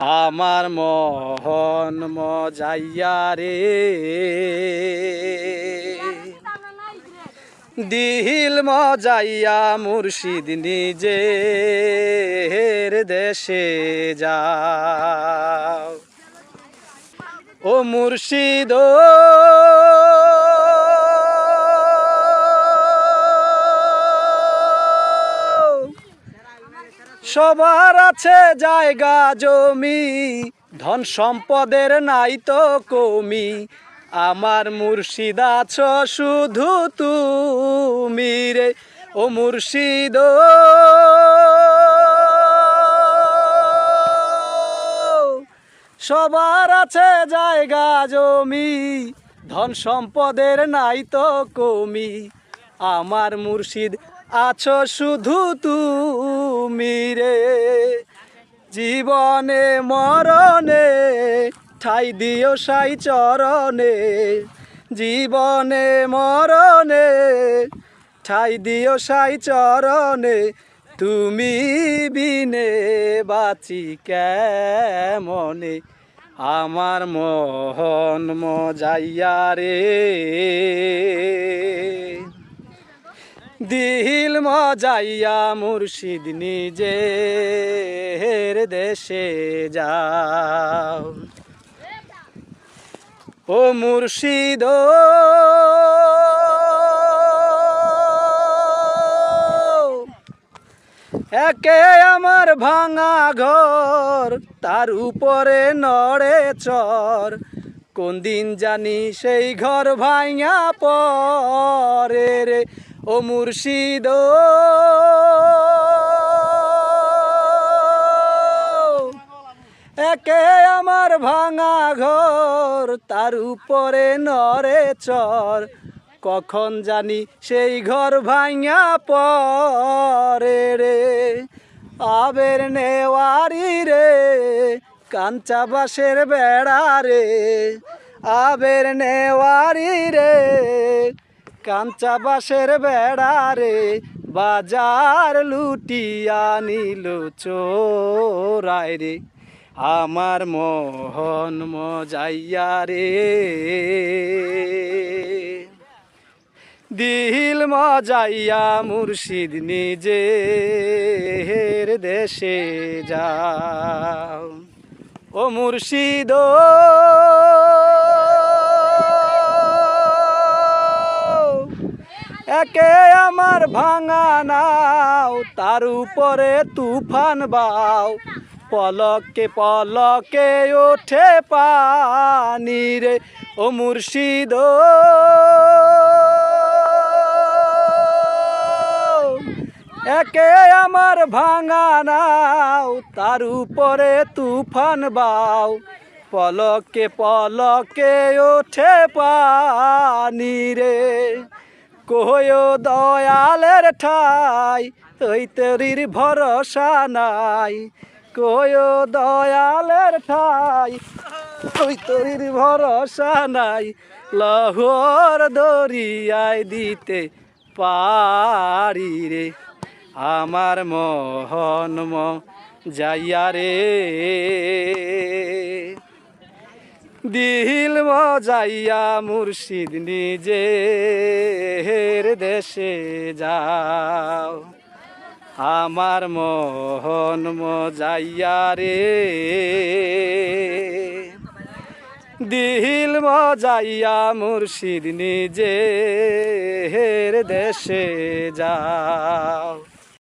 আমার মহন মজাইয়া রে দিল মজাইয়া মুর্শিদ নিজের দেশে যাও ও মুর্শিদ সবার আছে জায়গা জমি ধন সম্পদের নাই তো কমি আমার মুর্শিদ আছো শুধু তুমি রে ও মুর্শিদ সবার আছে জায়গা জমি ধন সম্পদের নাই তো কমি আমার মুর্শিদ আছো শুধু তুমি রে জীবনে মরণে ঠাই দিও সাই চরণে জীবনে মরণে ঠাই দিও সাই চরণে তুমি বিনে বাঁচি কেমনে আমার মহন মজাইয়া রে দিল মজাইয়া মুর্শিদ নিজের দেশে যাও ও মুর্শিদ একে আমার ভাঙা ঘর তার উপরে নড়ে চর কোন দিন জানি সেই ঘর ভাঙা পরে রে ও মুর্শিদ একে আমার ভাঙা ঘর তার উপরে নড়ে চর কখন জানি সেই ঘর ভাঙা পরে রে আবের নেওয়ারি রে কাঞ্চা বাঁশের বেড়া রে আবের নেওয়ারি রে কাঞ্চা বাঁশের বেড়া রে বাজার লুটিয়া নিল চোরাই রে আমার মহন মজাইয়া রে দিল মজাইয়া মুর্শিদ নিজের দেশে যাও ও মুর্শিদ একে আমার ভাঙা নাও তার উপরে তুফান বাও পলকে পলকে ওঠে পানি রে ও মুর্শিদ একে আমার ভাঙা নাও তার উপরে তুফান বাও পলকে পলকে ওঠে পানি রে কহো দয়ালের ঠাই ওই তরির ভরসা নাই কহো দয়ালের ঠাই ওই তরির ভরসা নাই লহর দরিয়ায় দিতে পারি রে আমার মহন মজাইয়া রে দিল মজাইয়া মুর্শিদ নিজের দেশে যাও আমার মহন মজাইয়া রে দিল মজাইয়া মুর্শিদ নিজের দেশে যাও।